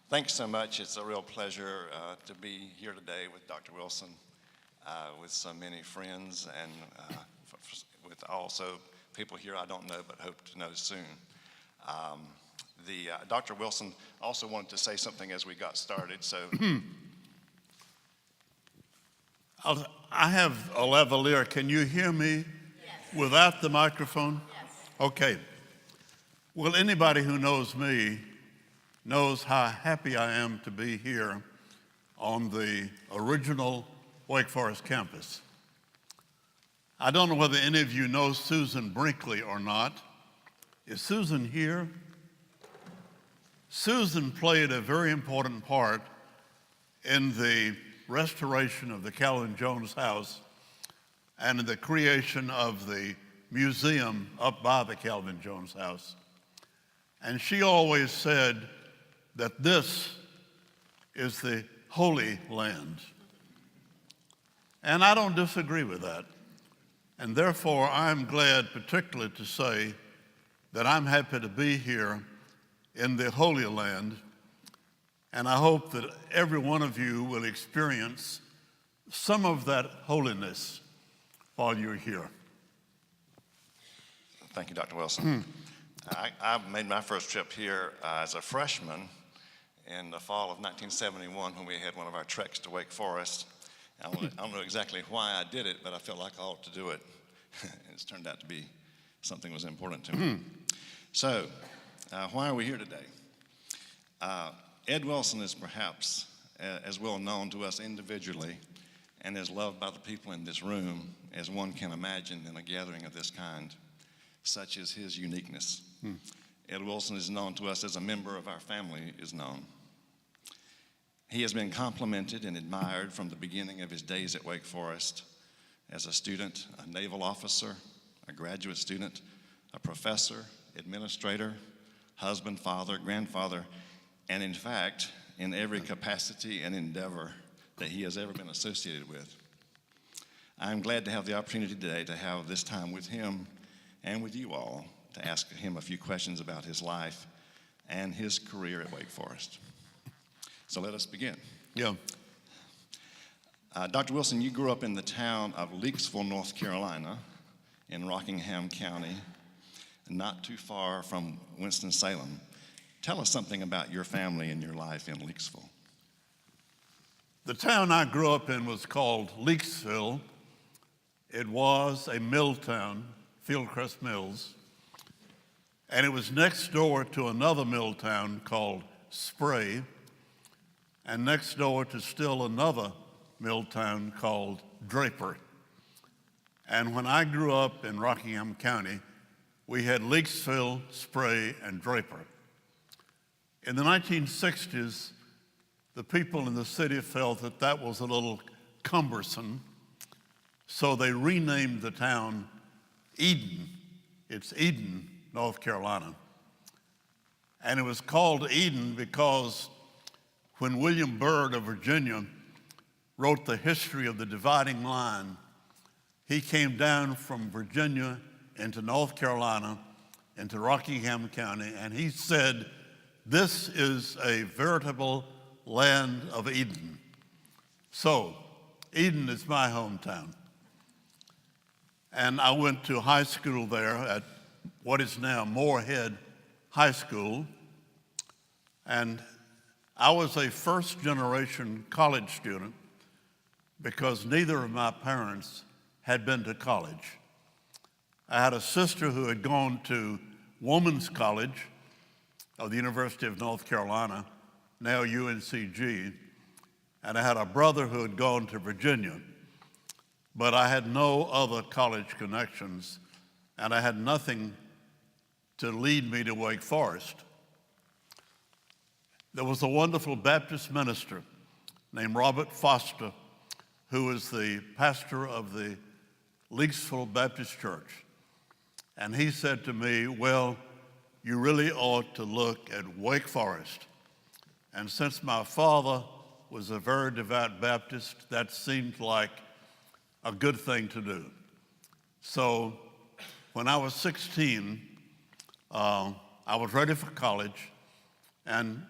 Thanks so much. It's a real pleasure to be here today with Dr. Wilson, with so many friends, and with also people here I don't know but hope to know soon. Dr. Wilson also wanted to say something as we got started, so. I have a lavalier. Can you hear me? Yes. Without the microphone? Yes. Okay. Well, anybody who knows me knows how happy I am to be here on the original Wake Forest campus. I don't know whether any of you know Susan Binkley or not. Is Susan here? Susan played a very important part in the restoration of the Calvin Jones House and in the creation of the museum up by the Calvin Jones House. And she always said that this is the Holy Land. And I don't disagree with that. And therefore, I'm glad particularly to say that I'm happy to be here in the Holy Land. And I hope that every one of you will experience some of that holiness while you're here. Thank you, Dr. Wilson. I made my first trip here as a freshman in the fall of 1971 when we had one of our treks to Wake Forest. I don't know exactly why I did it, but I felt like I ought to do it. It's turned out to be something that was important to me. So, why are we here today? Ed Wilson is perhaps as well known to us individually and as loved by the people in this room as one can imagine in a gathering of this kind. Such is his uniqueness. Ed Wilson is known to us as a member of our family is known. He has been complimented and admired from the beginning of his days at Wake Forest as a student, a naval officer, a graduate student, a professor, administrator, husband, father, grandfather, and in fact, in every capacity and endeavor that he has ever been associated with. I'm glad to have the opportunity today to have this time with him and with you all to ask him a few questions about his life and his career at Wake Forest. So let us begin. Yeah. Dr. Wilson, you grew up in the town of Leakesville, North Carolina, in Rockingham County, not too far from Winston-Salem. Tell us something about your family and your life in Leakesville. The town I grew up in was called Leakesville. It was a mill town, Fieldcrest Mills, and it was next door to another mill town called Spray, and next door to still another mill town called Draper. And when I grew up in Rockingham County, we had Leakesville, Spray, and Draper. In the 1960s, the people in the city felt that that was a little cumbersome, so they renamed the town Eden. It's Eden, North Carolina. And it was called Eden because when William Byrd of Virginia wrote the history of the dividing line, he came down from Virginia into North Carolina, into Rockingham County, and he said, "This is a veritable land of Eden." So, Eden is my hometown. And I went to high school there at what is now Moorhead High School. And I was a first-generation college student because neither of my parents had been to college. I had a sister who had gone to Woman's College of the University of North Carolina, now UNCG, and I had a brother who had gone to Virginia, but I had no other college connections, and I had nothing to lead me to Wake Forest. There was a wonderful Baptist minister named Robert Foster, who was the pastor of the Leakesville Baptist Church. And he said to me, "Well, you really ought to look at Wake Forest." And since my father was a very devout Baptist, that seemed like a good thing to do. So when I was 16, I was ready for college, and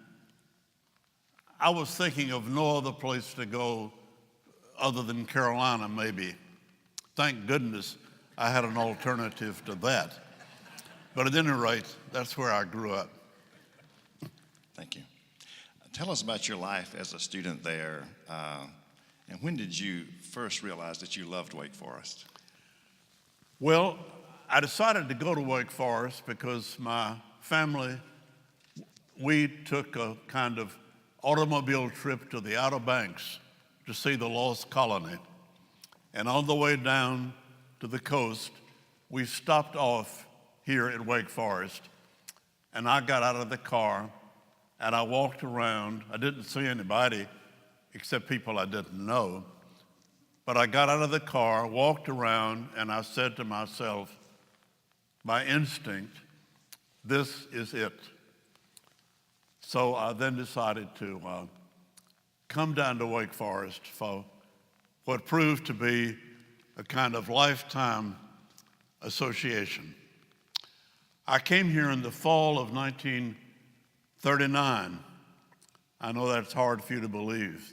I was thinking of no other place to go other than Carolina, maybe. Thank goodness I had an alternative to that. But at any rate, that's where I grew up. Thank you. Tell us about your life as a student there, and when did you first realize that you loved Wake Forest? Well, I decided to go to Wake Forest because my family, we took a kind of automobile trip to the Outer Banks to see the Lost Colony. And on the way down to the coast, we stopped off here at Wake Forest, and I got out of the car and I walked around. I didn't see anybody except people I didn't know. But I got out of the car, walked around, and I said to myself, by instinct, this is it. So I then decided to come down to Wake Forest for what proved to be a kind of lifetime association. I came here in the fall of 1939. I know that's hard for you to believe.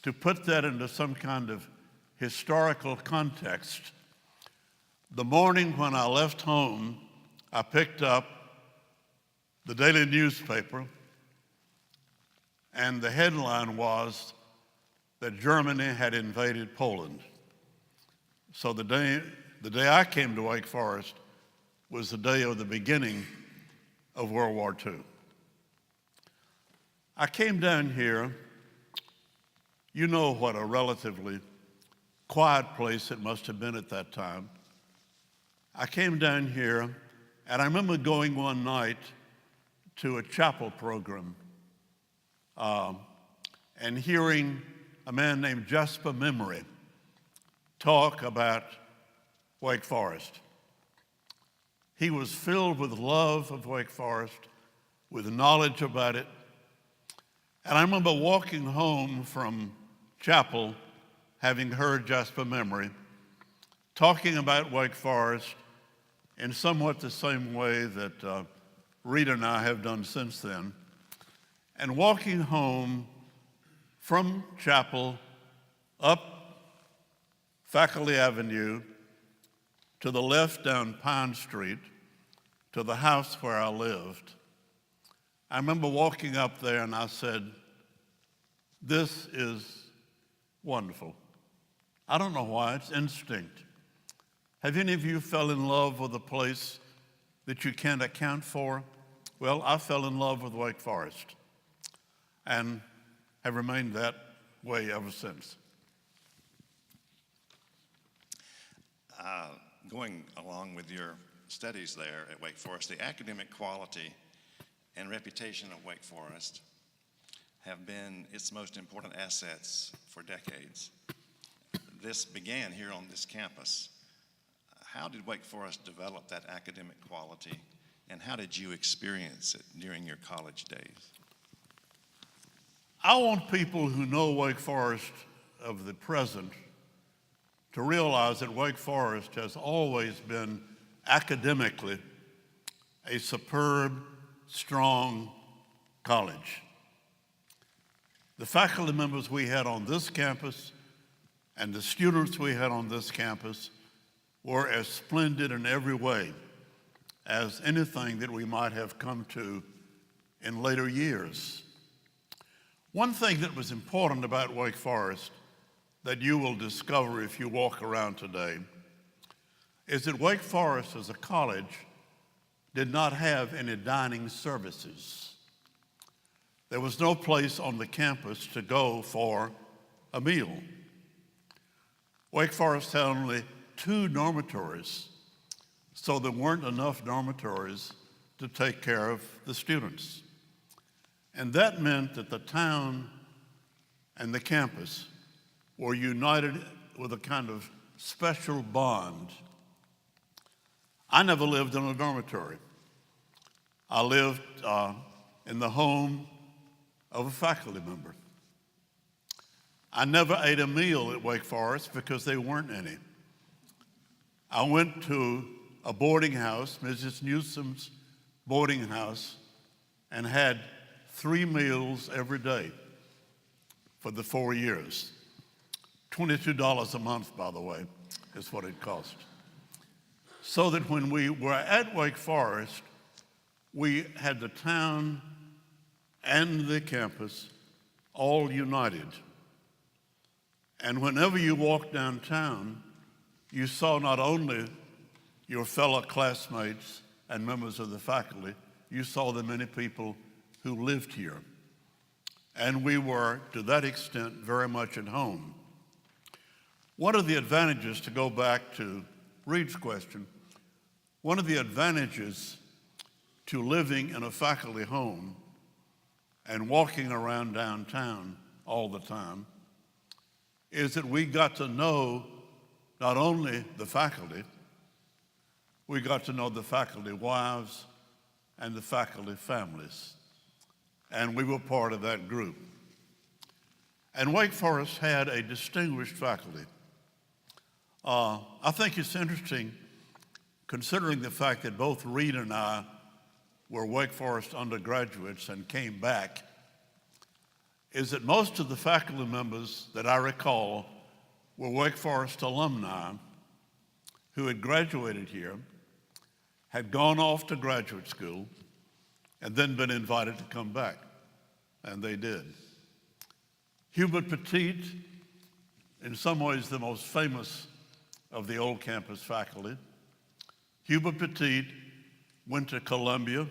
To put that into some kind of historical context, the morning when I left home, I picked up the daily newspaper, and the headline was that Germany had invaded Poland. So the day I came to Wake Forest was the day of the beginning of World War II. I came down here. You know what a relatively quiet place it must have been at that time. I came down here, and I remember going one night to a chapel program and hearing a man named Jasper Memory talk about Wake Forest. He was filled with love of Wake Forest, with knowledge about it. And I remember walking home from chapel, having heard Jasper Memory, talking about Wake Forest in somewhat the same way that Reid and I have done since then, and walking home from chapel up Faculty Avenue to the left down Pine Street to the house where I lived. I remember walking up there and I said, this is wonderful. I don't know why, it's instinct. Have any of you fell in love with a place that you can't account for? Well, I fell in love with Wake Forest and have remained that way ever since. Going along with your studies there at Wake Forest, the academic quality and reputation of Wake Forest have been its most important assets for decades. This began here on this campus. How did Wake Forest develop that academic quality, and how did you experience it during your college days? I want people who know Wake Forest of the present to realize that Wake Forest has always been academically a superb, strong college. The faculty members we had on this campus and the students we had on this campus were as splendid in every way as anything that we might have come to in later years. One thing that was important about Wake Forest that you will discover if you walk around today is that Wake Forest as a college did not have any dining services. There was no place on the campus to go for a meal. Wake Forest had only 2 dormitories, so there weren't enough dormitories to take care of the students. And that meant that the town and the campus were united with a kind of special bond. I never lived in a dormitory. I lived in the home of a faculty member. I never ate a meal at Wake Forest because there weren't any. I went to a boarding house, Mrs. Newsom's boarding house, and had 3 meals every day for the 4 years. $22 a month, by the way, is what it cost. So that when we were at Wake Forest, we had the town and the campus all united. And whenever you walked downtown, you saw not only your fellow classmates and members of the faculty, you saw the many people who lived here. And we were, to that extent, very much at home. One of the advantages, to go back to Reid's question, one of the advantages to living in a faculty home and walking around downtown all the time is that we got to know not only the faculty, we got to know the faculty wives and the faculty families. And we were part of that group. And Wake Forest had a distinguished faculty. I think it's interesting, considering the fact that both Reid and I were Wake Forest undergraduates and came back, is that most of the faculty members that I recall were Wake Forest alumni who had graduated here, had gone off to graduate school, and then been invited to come back, and they did. Hubert Petit, in some ways the most famous of the old campus faculty. Hubert Petit went to Columbia,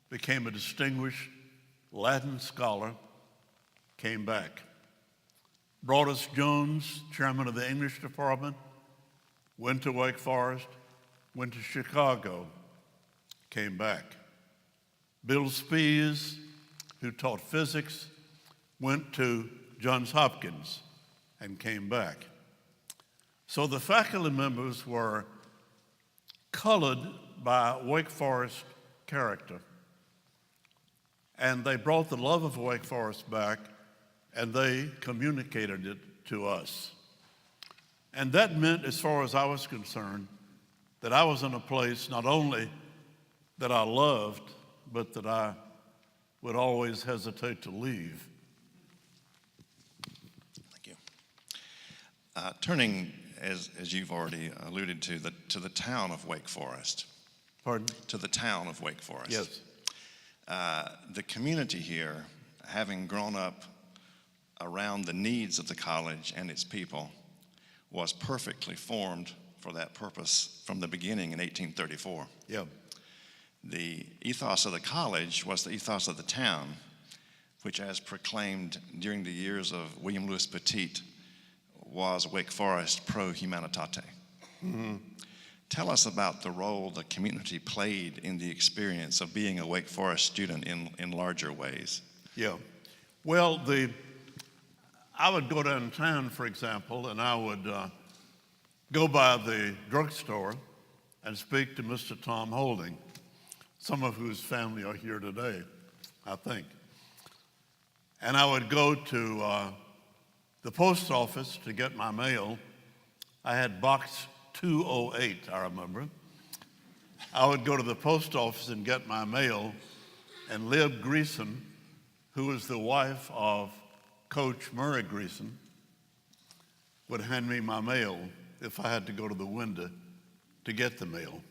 became a distinguished Latin scholar, came back. Broadus Jones, chairman of the English department, went to Wake Forest, went to Chicago, came back. Bill Spees, who taught physics, went to Johns Hopkins and came back. So the faculty members were colored by Wake Forest character. And they brought the love of Wake Forest back, and they communicated it to us. And that meant, as far as I was concerned, that I was in a place not only that I loved, but that I would always hesitate to leave. Thank you. Turning, as you've already alluded to the town of Wake Forest. Pardon? To the town of Wake Forest. Yes. The community here, having grown up around the needs of the college and its people, was perfectly formed for that purpose from the beginning in 1834. Yeah. The ethos of the college was the ethos of the town, which, as proclaimed during the years of William Louis Petit, was Wake Forest pro humanitate. Mm-hmm. Tell us about the role the community played in the experience of being a Wake Forest student in larger ways. Yeah. Well, I would go downtown, for example, and I would go by the drugstore and speak to Mr. Tom Holding, some of whose family are here today, I think. And I would go to the post office to get my mail. I had box 208, I remember. I would go to the post office and get my mail, and Lib Greason, who was the wife of Coach Murray Greason, would hand me my mail if I had to go to the window to get the mail.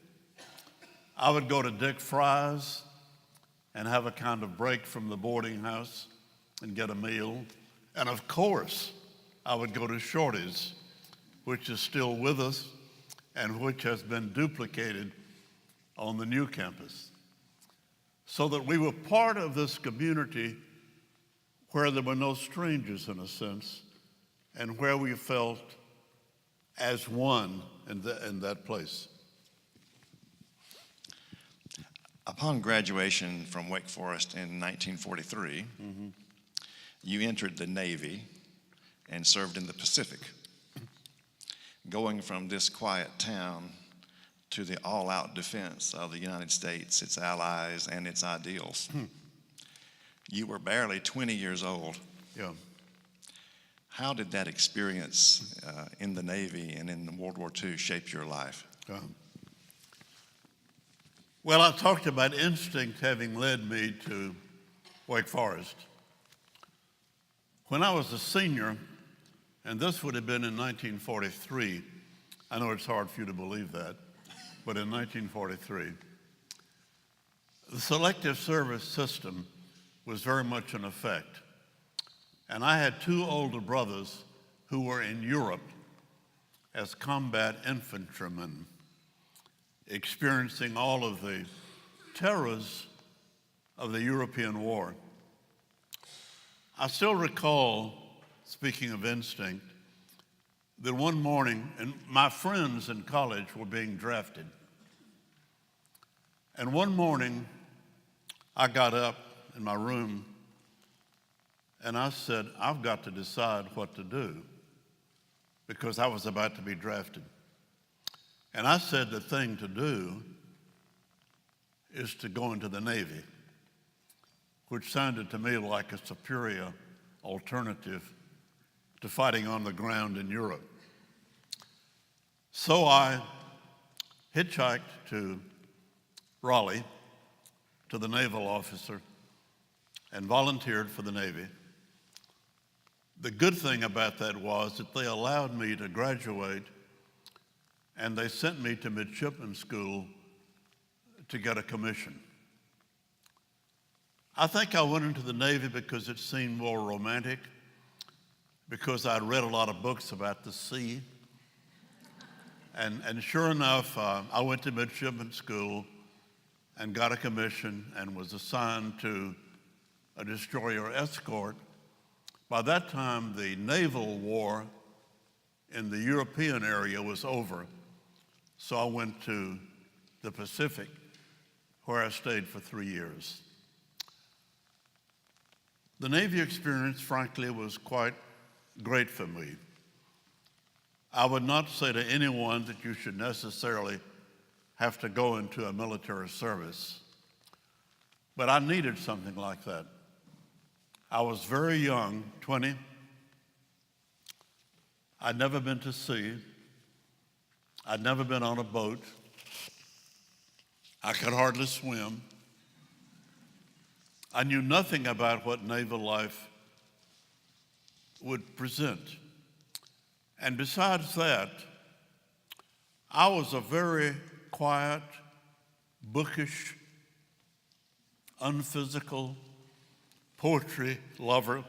I would go to Dick Fry's and have a kind of break from the boarding house and get a meal. And of course, I would go to Shorty's, which is still with us and which has been duplicated on the new campus. So that we were part of this community where there were no strangers, in a sense, and where we felt as one in that place. Upon graduation from Wake Forest in 1943, you entered the Navy and served in the Pacific, going from this quiet town to the all-out defense of the United States, its allies, and its ideals. You were barely 20 years old. Yeah. How did that experience in the Navy and in World War II shape your life? Well, I talked about instinct having led me to Wake Forest. When I was a senior, and this would have been in 1943, I know it's hard for you to believe that, but in 1943, the selective service system was very much in effect. And I had two older brothers who were in Europe as combat infantrymen, experiencing all of the terrors of the European war. I still recall, speaking of instinct, that one morning, and my friends in college were being drafted. And one morning, I got up in my room and I said, I've got to decide what to do because I was about to be drafted. And I said the thing to do is to go into the Navy, which sounded to me like a superior alternative to fighting on the ground in Europe. So I hitchhiked to Raleigh to the naval officer and volunteered for the Navy. The good thing about that was that they allowed me to graduate and they sent me to midshipman school to get a commission. I think I went into the Navy because it seemed more romantic, because I'd read a lot of books about the sea. And sure enough, I went to midshipman school and got a commission and was assigned to a destroyer escort. By that time, the naval war in the European area was over, so I went to the Pacific, where I stayed for 3 years. The Navy experience, frankly, was quite great for me. I would not say to anyone that you should necessarily have to go into a military service, but I needed something like that. I was very young, 20. I'd never been to sea. I'd never been on a boat. I could hardly swim. I knew nothing about what naval life would present. And besides that, I was a very quiet, bookish, unphysical poetry lover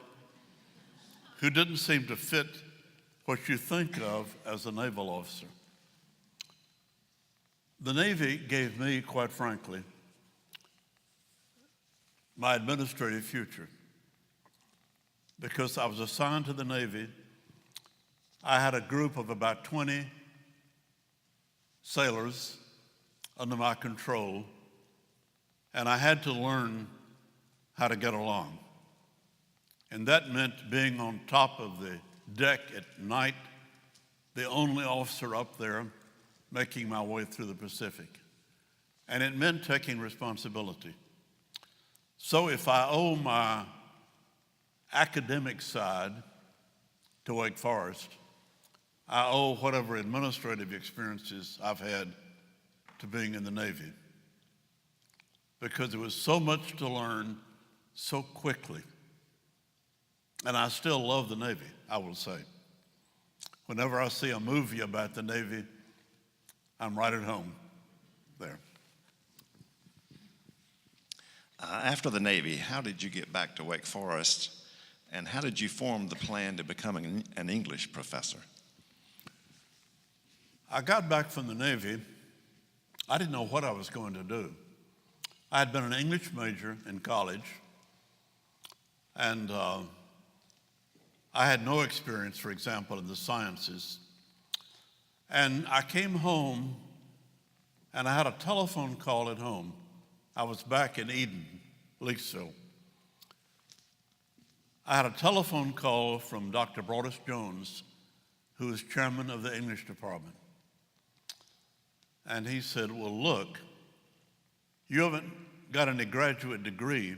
who didn't seem to fit what you think of as a naval officer. The Navy gave me, quite frankly, my administrative future. Because I was assigned to the Navy, I had a group of about 20 sailors under my control, and I had to learn how to get along. And that meant being on top of the deck at night, the only officer up there, making my way through the Pacific. And it meant taking responsibility. So if I owe my academic side to Wake Forest, I owe whatever administrative experiences I've had to being in the Navy, because there was so much to learn so quickly. And I still love the Navy, I will say. Whenever I see a movie about the Navy, I'm right at home there. After the Navy, how did you get back to Wake Forest, and how did you form the plan to becoming an English professor? I got back from the Navy. I didn't know what I was going to do. I had been an English major in college, and I had no experience, for example, in the sciences. And I came home, and I had a telephone call at home. I was back in Eden, Leakesville. I had a telephone call from Dr. Broadus Jones, who is chairman of the English department. And he said, well, look, you haven't got any graduate degree,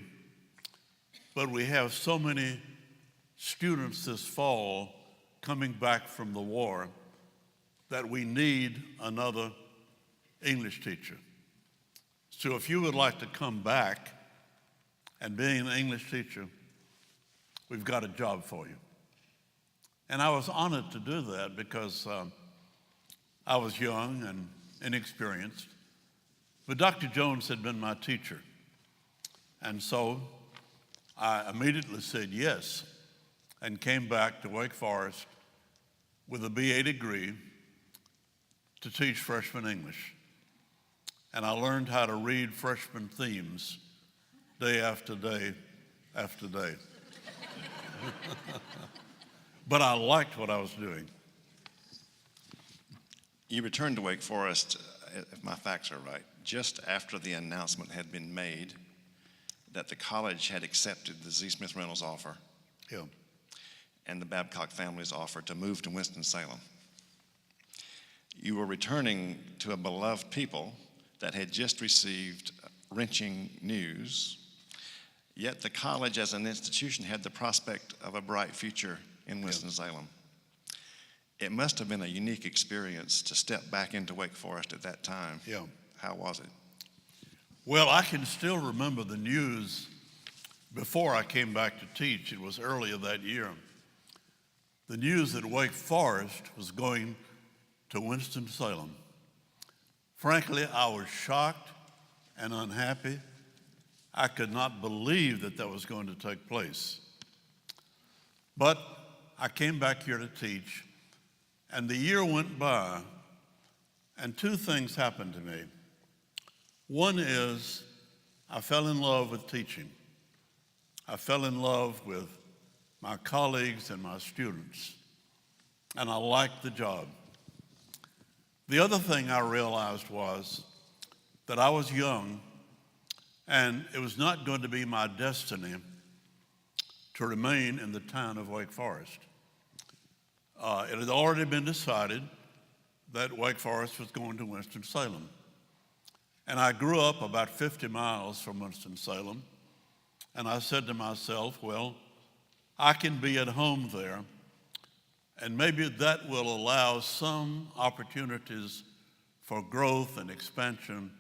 but we have so many students this fall coming back from the war that we need another English teacher. So if you would like to come back and being an English teacher, we've got a job for you. And I was honored to do that because I was young and inexperienced, but Dr. Jones had been my teacher. And so I immediately said yes and came back to Wake Forest with a BA degree to teach freshman English. And I learned how to read freshman themes day after day after day. But I liked what I was doing. You returned to Wake Forest, if my facts are right, just after the announcement had been made that the college had accepted the Z. Smith Reynolds offer Yeah. and the Babcock family's offer to move to Winston-Salem. You were returning to a beloved people that had just received wrenching news, yet the college as an institution had the prospect of a bright future in Winston-Salem. It must have been a unique experience to step back into Wake Forest at that time. Yeah. How was it? Well, I can still remember the news before I came back to teach. It was earlier that year. The news that Wake Forest was going to Winston-Salem. Frankly, I was shocked and unhappy. I could not believe that that was going to take place. But I came back here to teach, and the year went by, and two things happened to me. One is I fell in love with teaching. I fell in love with my colleagues and my students, and I liked the job. The other thing I realized was that I was young, and it was not going to be my destiny to remain in the town of Wake Forest. It had already been decided that Wake Forest was going to Winston-Salem. And I grew up about 50 miles from Winston-Salem, and I said to myself, well, I can be at home there, and maybe that will allow some opportunities for growth and expansion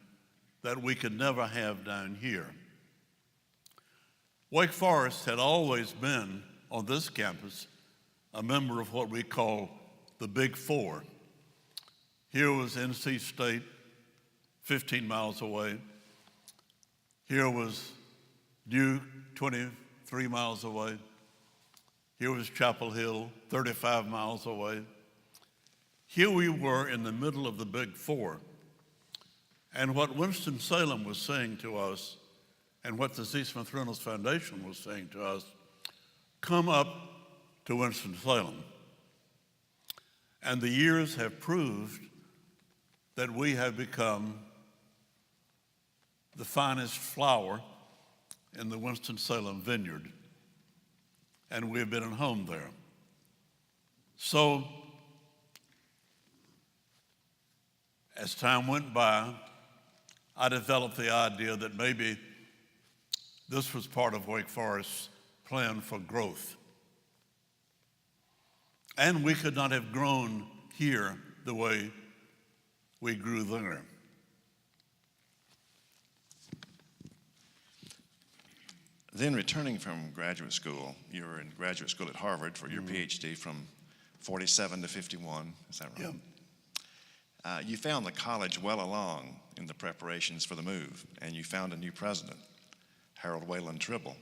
that we could never have down here. Wake Forest had always been, on this campus, a member of what we call the Big Four. Here was NC State, 15 miles away. Here was Duke, 23 miles away. Here was Chapel Hill, 35 miles away. Here we were in the middle of the Big Four. And what Winston-Salem was saying to us, and what the Z. Smith Reynolds Foundation was saying to us, come up to Winston-Salem. And the years have proved that we have become the finest flower in the Winston-Salem vineyard, and we have been at home there. So, as time went by, I developed the idea that maybe this was part of Wake Forest's plan for growth. And we could not have grown here the way we grew there. Then returning from graduate school, you were in graduate school at Harvard for your PhD from 47 to 51, is that right? Yeah. You found the college well along in the preparations for the move, and you found a new president, Harold Wayland Tribble.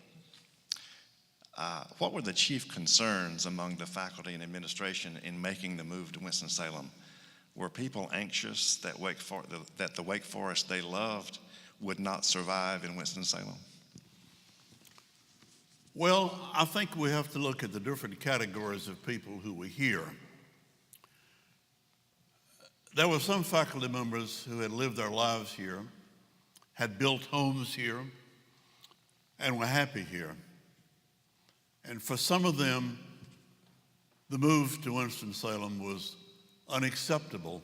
What were the chief concerns among the faculty and administration in making the move to Winston-Salem? Were people anxious that the Wake Forest they loved would not survive in Winston-Salem? Well, I think we have to look at the different categories of people who were here. There were some faculty members who had lived their lives here, had built homes here, and were happy here. And for some of them, the move to Winston-Salem was unacceptable.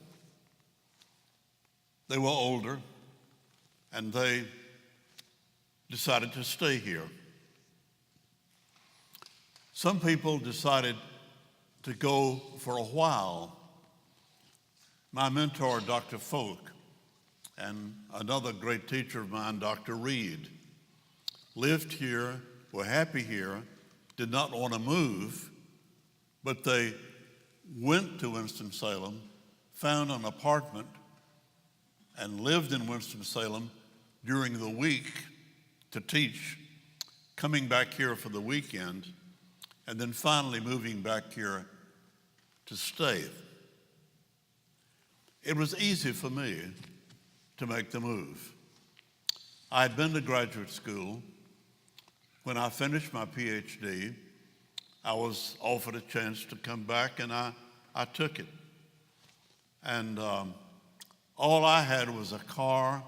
They were older, and they decided to stay here. Some people decided to go for a while. My mentor, Dr. Folk, and another great teacher of mine, Dr. Reid, lived here, were happy here, did not want to move, but they went to Winston-Salem, found an apartment, and lived in Winston-Salem during the week to teach, coming back here for the weekend, and then finally moving back here to stay. It was easy for me to make the move. I had been to graduate school. When I finished my PhD, I was offered a chance to come back, and I took it. And all I had was a car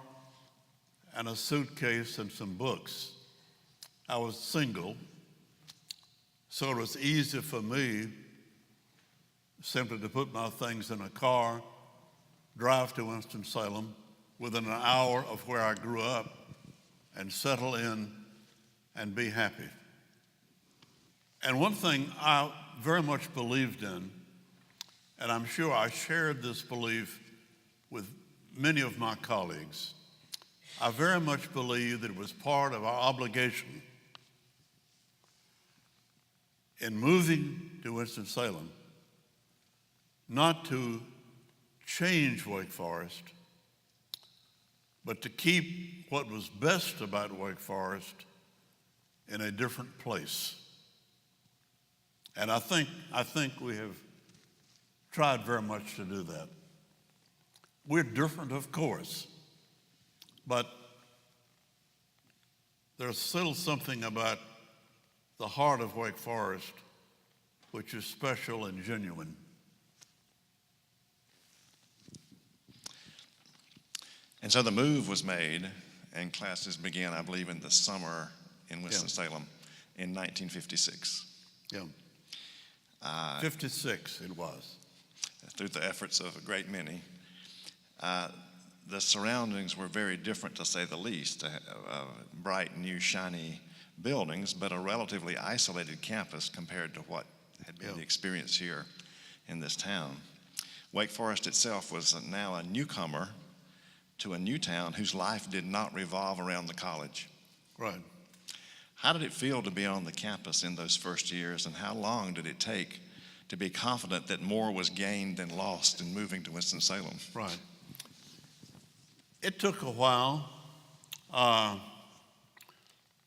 and a suitcase and some books. I was single, so it was easy for me simply to put my things in a car, drive to Winston-Salem within an hour of where I grew up, and settle in and be happy. And one thing I very much believed in, and I'm sure I shared this belief with many of my colleagues, I very much believed that it was part of our obligation in moving to Winston-Salem not to change Wake Forest, but to keep what was best about Wake Forest in a different place. And I think we have tried very much to do that. We're different, of course, but there's still something about the heart of Wake Forest which is special and genuine. And so the move was made, and classes began, I believe, in the summer in Winston-Salem in 1956. Yeah. 56 it was. Through the efforts of a great many. The surroundings were very different, to say the least. Bright, new, shiny buildings, but a relatively isolated campus compared to what had been the experience here in this town. Wake Forest itself was now a newcomer to a new town whose life did not revolve around the college. Right. How did it feel to be on the campus in those first years, and how long did it take to be confident that more was gained than lost in moving to Winston-Salem? Right. It took a while. My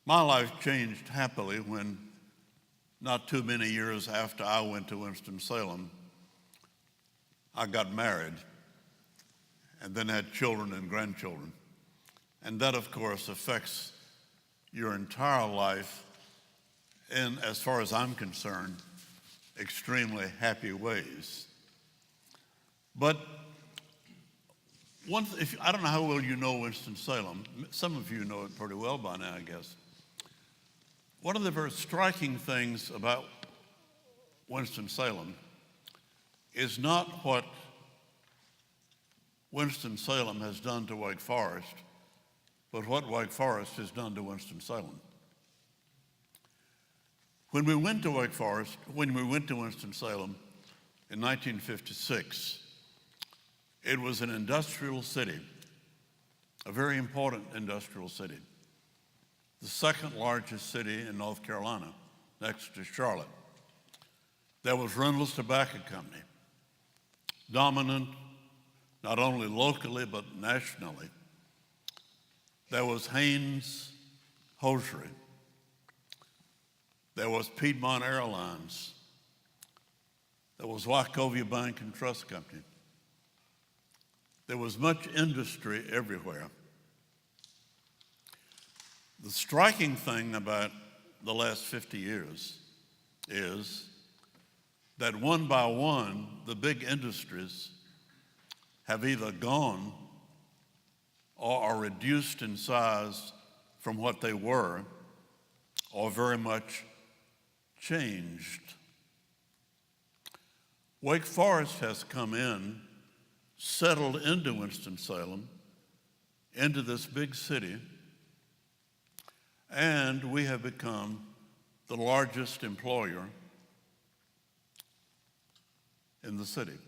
life changed happily when, not too many years after I went to Winston-Salem, I got married and then had children and grandchildren. And that, of course, affects your entire life in, as far as I'm concerned, extremely happy ways. But I don't know how well you know Winston-Salem. Some of you know it pretty well by now, I guess. One of the very striking things about Winston-Salem is not what Winston-Salem has done to Wake Forest, but what Wake Forest has done to Winston-Salem. When we went to Winston-Salem in 1956, it was an industrial city, a very important industrial city, the second largest city in North Carolina, next to Charlotte. There was Reynolds Tobacco Company, dominant not only locally but nationally. There was Haynes Hosiery. There was Piedmont Airlines. There was Wachovia Bank and Trust Company. There was much industry everywhere. The striking thing about the last 50 years is that one by one, the big industries have either gone or are reduced in size from what they were, or very much changed. Wake Forest has come in, settled into Winston-Salem, into this big city, and we have become the largest employer in the city.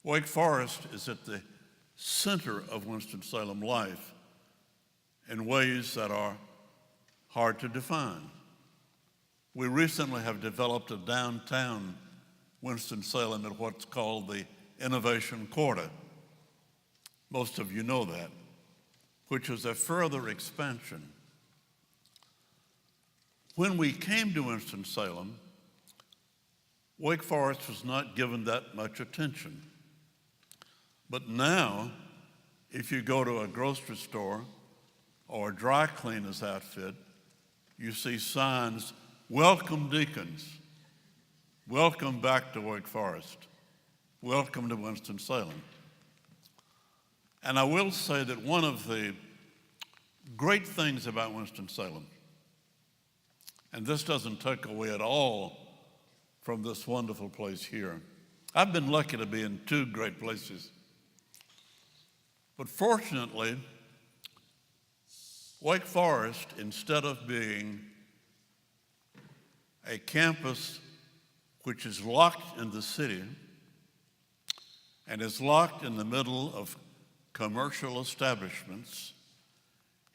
Wake Forest is at the center of Winston-Salem life in ways that are hard to define. We recently have developed a downtown Winston-Salem at what's called the Innovation Quarter. Most of you know that, which is a further expansion. When we came to Winston-Salem, Wake Forest was not given that much attention. But now, if you go to a grocery store or a dry cleaner's outfit, you see signs, "Welcome Deacons," "Welcome back to Wake Forest," "Welcome to Winston-Salem." And I will say that one of the great things about Winston-Salem, and this doesn't take away at all from this wonderful place here. I've been lucky to be in two great places. But fortunately, Wake Forest, instead of being a campus which is locked in the city and is locked in the middle of commercial establishments,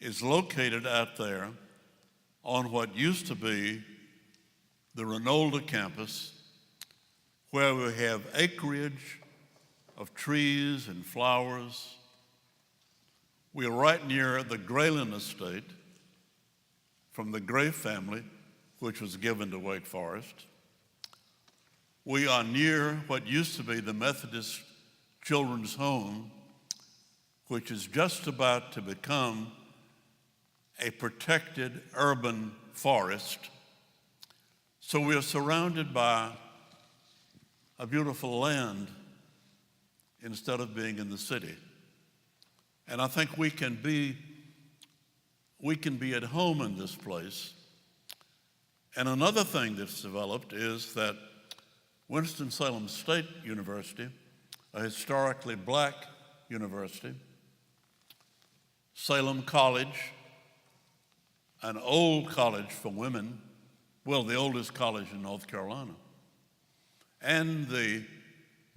is located out there on what used to be the Renolda campus, where we have acreage of trees and flowers. We are right near the Grayland estate from the Gray family, which was given to Wake Forest. We are near what used to be the Methodist Children's Home, which is just about to become a protected urban forest. So we are surrounded by a beautiful land instead of being in the city. And I think we can be at home in this place. And another thing that's developed is that Winston-Salem State University, a historically black university, Salem College, an old college for women, well, the oldest college in North Carolina, and the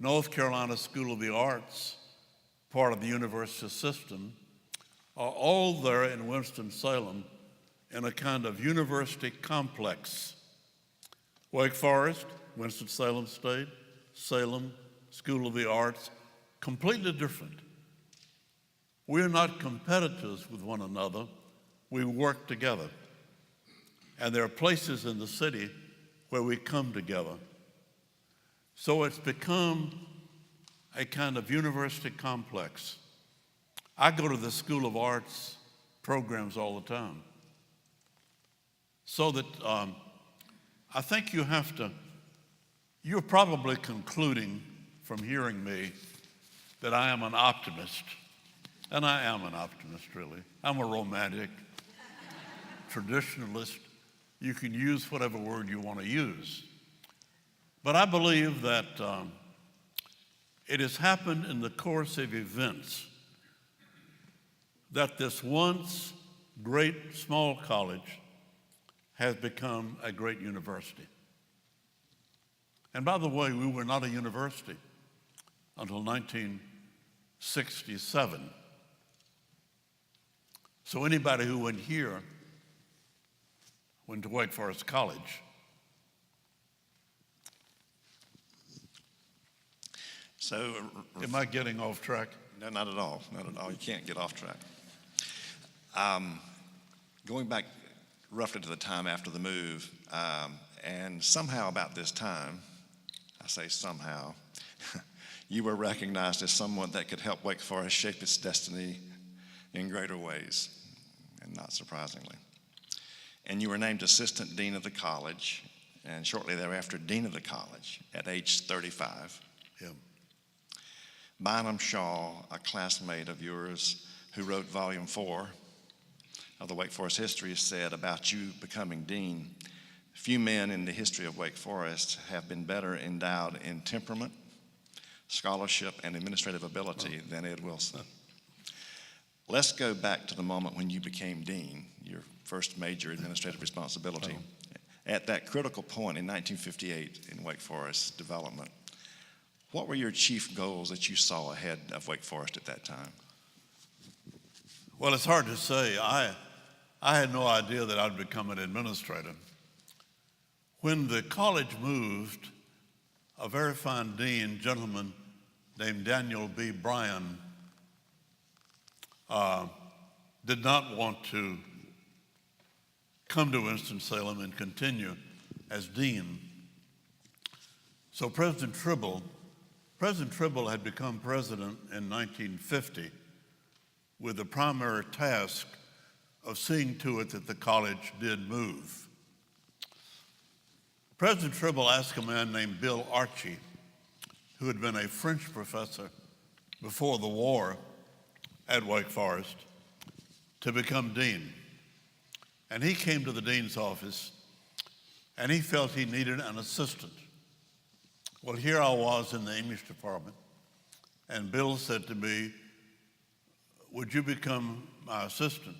North Carolina School of the Arts, part of the university system, are all there in Winston-Salem in a kind of university complex. Wake Forest, Winston-Salem State, Salem School of the Arts, completely different. We're not competitors with one another, we work together. And there are places in the city where we come together. So it's become a kind of university complex. I go to the School of Arts programs all the time. So that I think you're probably concluding from hearing me that I am an optimist. And I am an optimist, really. I'm a romantic, traditionalist. You can use whatever word you want to use. But I believe that it has happened in the course of events that this once great small college has become a great university. And by the way, we were not a university until 1967. So anybody who went here went to Wake Forest College. So, am I getting off track? No, not at all. Not at all. You can't get off track. Going back roughly to the time after the move, and somehow about this time, I say somehow, you were recognized as someone that could help Wake Forest shape its destiny in greater ways, and not surprisingly. And you were named Assistant Dean of the college, and shortly thereafter, Dean of the college at age 35. Yeah. Bynum Shaw, a classmate of yours who wrote Volume 4 of the Wake Forest history, said about you becoming dean, few men in the history of Wake Forest have been better endowed in temperament, scholarship, and administrative ability than Ed Wilson. Let's go back to the moment when you became dean, your first major administrative responsibility. At that critical point in 1958 in Wake Forest development, what were your chief goals that you saw ahead of Wake Forest at that time? Well, it's hard to say. I had no idea that I'd become an administrator. When the college moved, a very fine dean, gentleman named Daniel B. Bryan, did not want to come to Winston-Salem and continue as dean. So President Tribble had become president in 1950 with the primary task of seeing to it that the college did move. President Tribble asked a man named Bill Archie, who had been a French professor before the war at Wake Forest, to become dean. And he came to the dean's office and he felt he needed an assistant. Well, here I was in the English department, and Bill said to me, "Would you become my assistant?"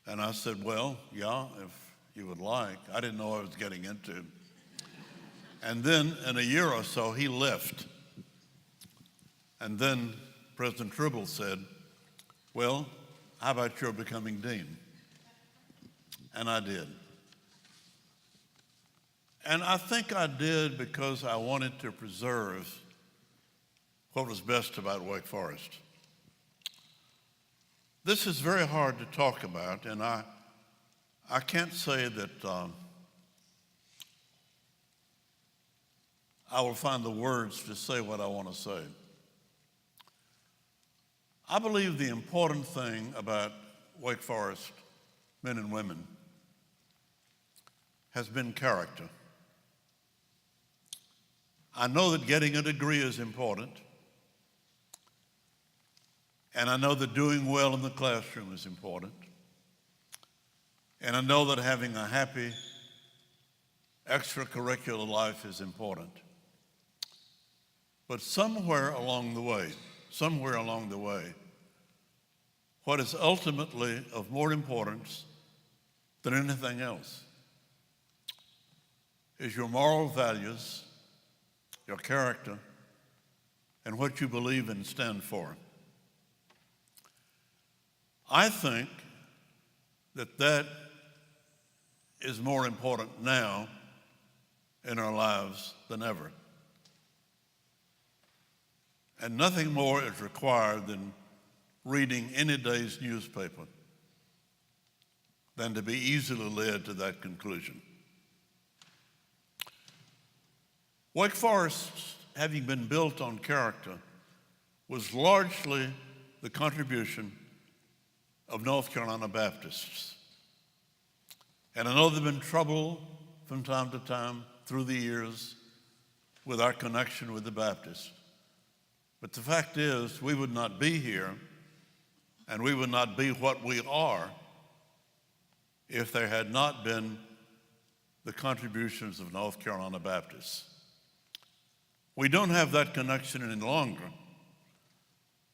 And I said, "Well, yeah, if you would like." I didn't know what I was getting into. And then in a year or so, he left. And then President Tribble said, "Well, how about your becoming dean?" And I did. And I think I did because I wanted to preserve what was best about Wake Forest. This is very hard to talk about, and I can't say that I will find the words to say what I want to say. I believe the important thing about Wake Forest men and women has been character. I know that getting a degree is important, and I know that doing well in the classroom is important, and I know that having a happy extracurricular life is important. But somewhere along the way, what is ultimately of more importance than anything else is your moral values, your character, and what you believe and stand for. I think that is more important now in our lives than ever. And nothing more is required than reading any day's newspaper than to be easily led to that conclusion. Wake Forest, having been built on character, was largely the contribution of North Carolina Baptists. And I know there's been trouble from time to time through the years with our connection with the Baptists. But the fact is, we would not be here and we would not be what we are if there had not been the contributions of North Carolina Baptists. We don't have that connection any longer,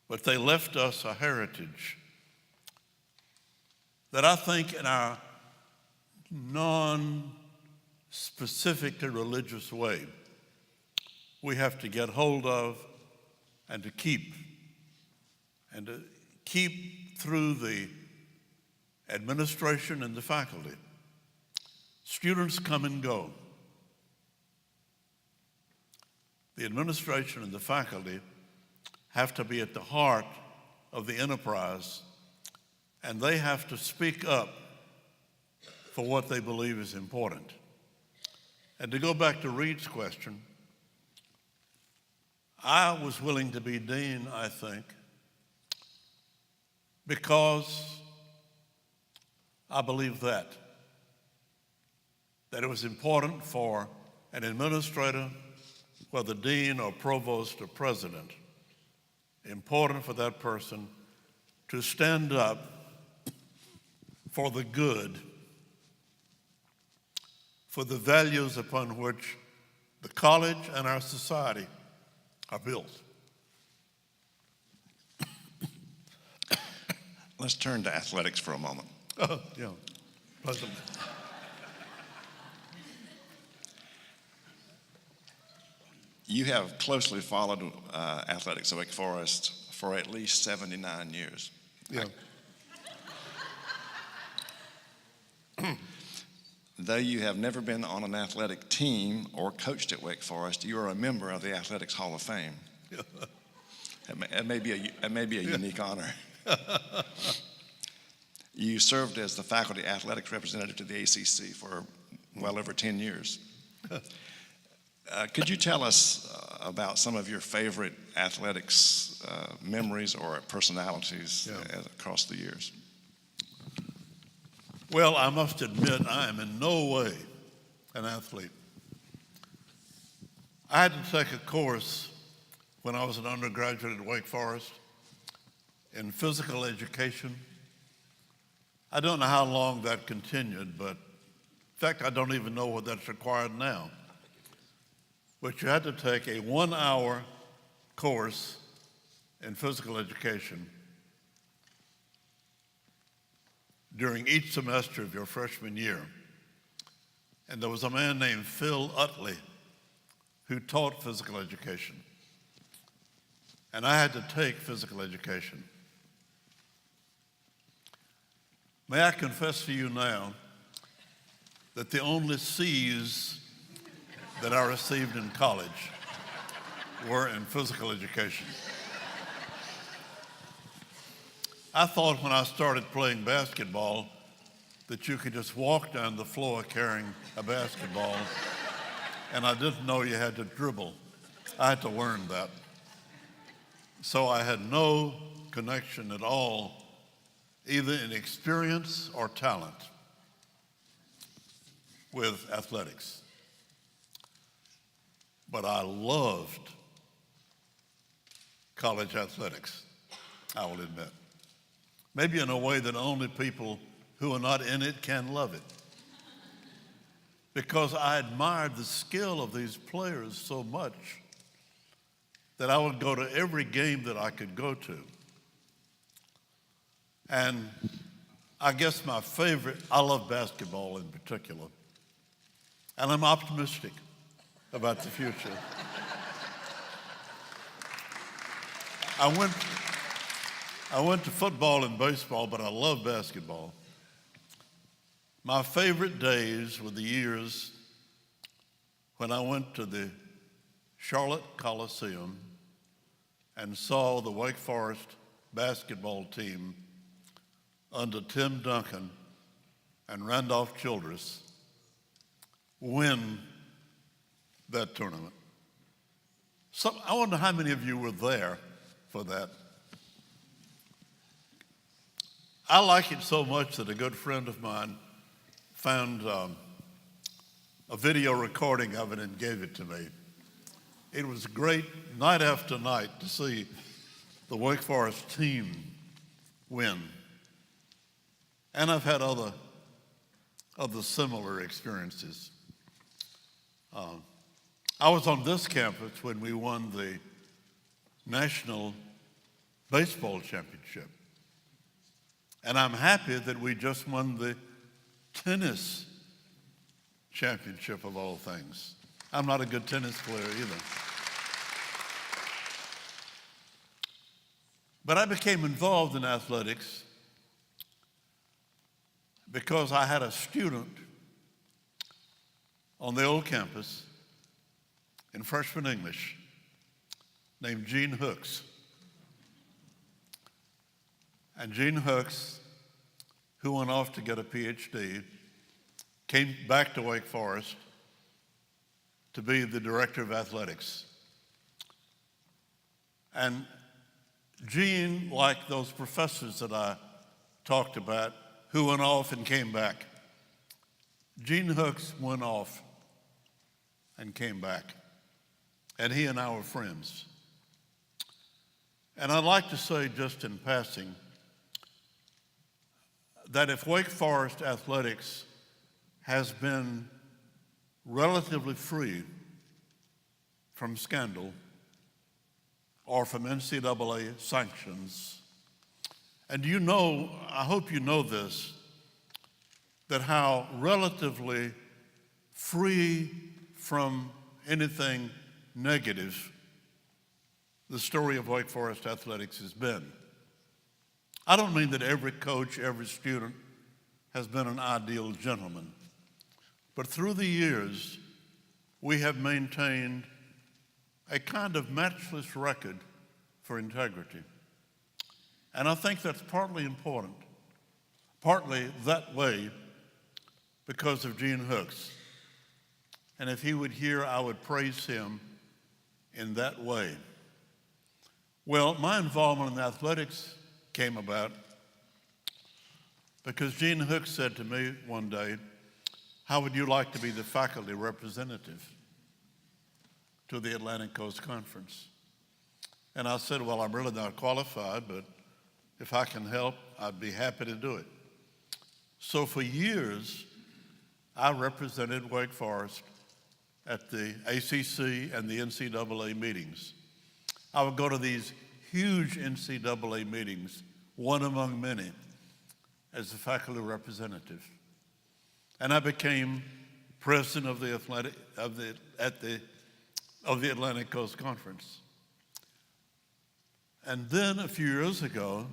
but they left us a heritage that I think in our non-specifically religious way, we have to get hold of and to keep through the administration and the faculty. Students come and go. The administration and the faculty have to be at the heart of the enterprise, and they have to speak up for what they believe is important. And to go back to Reid's question, I was willing to be dean, I think, because I believe that it was important for an administrator, whether dean or provost or president, important for that person to stand up for the good, for the values upon which the college and our society are built. Let's turn to athletics for a moment. Yeah, President. You have closely followed athletics at Wake Forest for at least 79 years. Yeah. Though you have never been on an athletic team or coached at Wake Forest, you are a member of the Athletics Hall of Fame. It may be a unique honor. You served as the faculty athletics representative to the ACC for well over 10 years. Could you tell us about some of your favorite athletics memories or personalities across the years? Well, I must admit, I am in no way an athlete. I had to take a course when I was an undergraduate at Wake Forest in physical education. I don't know how long that continued, but in fact, I don't even know what that's required now. But you had to take a 1-hour course in physical education during each semester of your freshman year. And there was a man named Phil Utley who taught physical education. And I had to take physical education. May I confess to you now that the only C's that I received in college were in physical education. I thought when I started playing basketball that you could just walk down the floor carrying a basketball, and I didn't know you had to dribble. I had to learn that. So I had no connection at all, either in experience or talent, with athletics. But I loved college athletics, I will admit. Maybe in a way that only people who are not in it can love it. Because I admired the skill of these players so much that I would go to every game that I could go to. And I guess my favorite, I love basketball in particular. And I'm optimistic about the future. I went to football and baseball, but I love basketball. My favorite days were the years when I went to the Charlotte Coliseum and saw the Wake Forest basketball team under Tim Duncan and Randolph Childress win that tournament. So I wonder how many of you were there for that. I like it so much that a good friend of mine found a video recording of it and gave it to me. It was great night after night to see the Wake Forest team win. And I've had other similar experiences. I was on this campus when we won the National Baseball Championship. And I'm happy that we just won the tennis championship of all things. I'm not a good tennis player either. But I became involved in athletics because I had a student on the old campus in freshman English named Gene Hooks. And Gene Hooks, who went off to get a PhD, came back to Wake Forest to be the director of athletics. And Gene, like those professors that I talked about, who went off and came back, Gene Hooks went off and came back. And he and I were friends. And I'd like to say, just in passing, that if Wake Forest athletics has been relatively free from scandal or from NCAA sanctions, and you know, I hope you know this, that how relatively free from anything negative the story of Wake Forest athletics has been. I don't mean that every coach, every student has been an ideal gentleman. But through the years, we have maintained a kind of matchless record for integrity. And I think that's partly important, partly that way because of Gene Hooks. And if he would hear, I would praise him in that way. Well, my involvement in athletics came about because Gene Hooks said to me one day, how would you like to be the faculty representative to the Atlantic Coast Conference? And I said, well, I'm really not qualified, but if I can help, I'd be happy to do it. So for years, I represented Wake Forest at the ACC and the NCAA meetings. I would go to these huge NCAA meetings, one among many, as a faculty representative. And I became president of the Atlantic Coast Conference. And then a few years ago,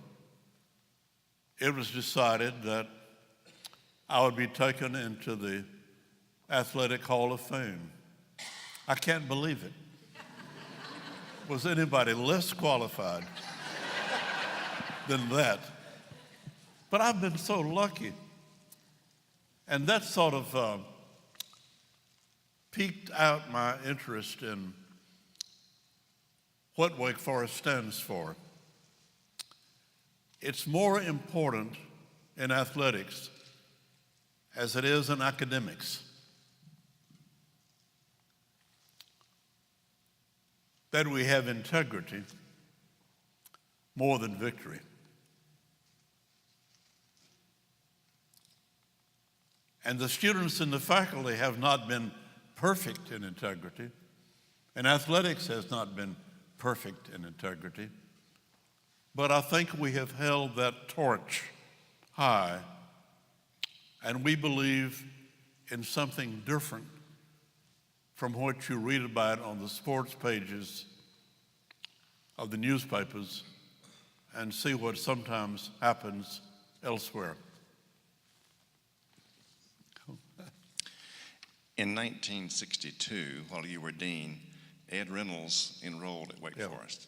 it was decided that I would be taken into the Athletic Hall of Fame. I can't believe it. Was anybody less qualified than that? But I've been so lucky. And that sort of piqued out my interest in what Wake Forest stands for. It's more important in athletics as it is in academics that we have integrity more than victory. And the students and the faculty have not been perfect in integrity, and athletics has not been perfect in integrity. But I think we have held that torch high, and we believe in something different from what you read about on the sports pages of the newspapers and see what sometimes happens elsewhere. In 1962, while you were dean, Ed Reynolds enrolled at Wake Forest.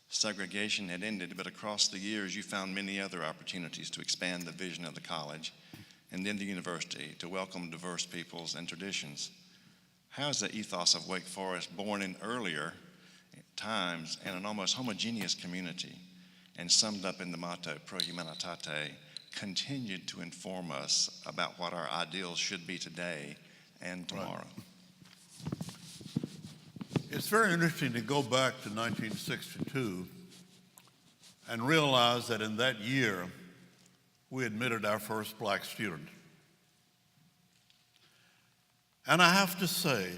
Segregation had ended, but across the years you found many other opportunities to expand the vision of the college and then the university to welcome diverse peoples and traditions. How is the ethos of Wake Forest, born in earlier times in an almost homogeneous community and summed up in the motto, Pro Humanitate, continued to inform us about what our ideals should be today and tomorrow? Right. It's very interesting to go back to 1962 and realize that in that year, we admitted our first black student. And I have to say,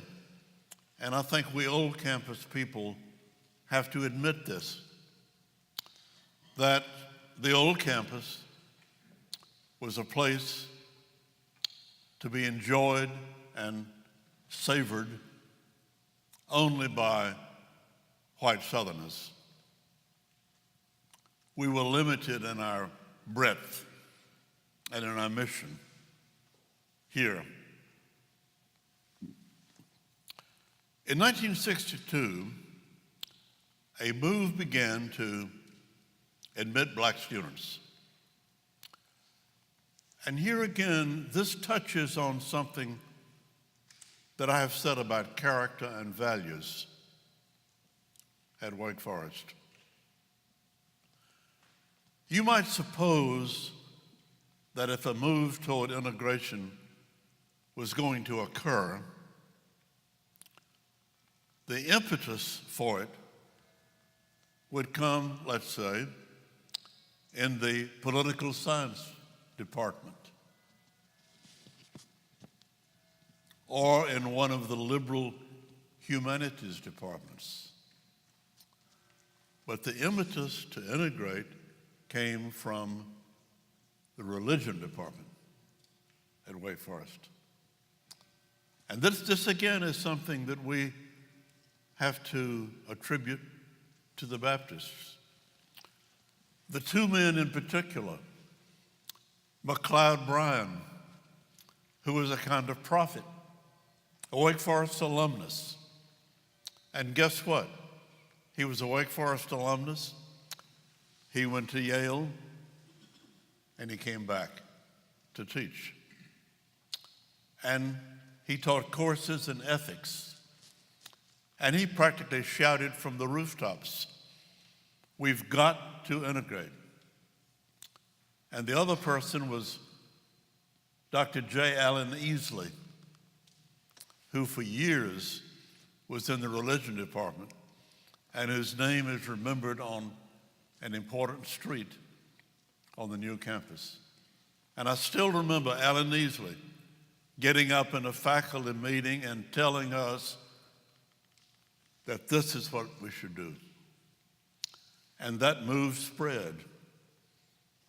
and I think we old campus people have to admit this, that the old campus was a place to be enjoyed and savored only by white Southerners. We were limited in our breadth and in our mission here. In 1962, a move began to admit black students. And here again, this touches on something that I have said about character and values at Wake Forest. You might suppose that if a move toward integration was going to occur, the impetus for it would come, let's say, in the political science department or in one of the liberal humanities departments. But the impetus to integrate came from the religion department at Wake Forest. And this again is something that we have to attribute to the Baptists. The two men in particular McLeod Bryan, who was a kind of prophet, a Wake Forest alumnus. And guess what? He was a Wake Forest alumnus. He went to Yale, and he came back to teach. And he taught courses in ethics. And he practically shouted from the rooftops, "We've got to integrate." And the other person was Dr. J. Allen Easley, who for years was in the religion department and whose name is remembered on an important street on the new campus. And I still remember Allen Easley getting up in a faculty meeting and telling us that this is what we should do. And that move spread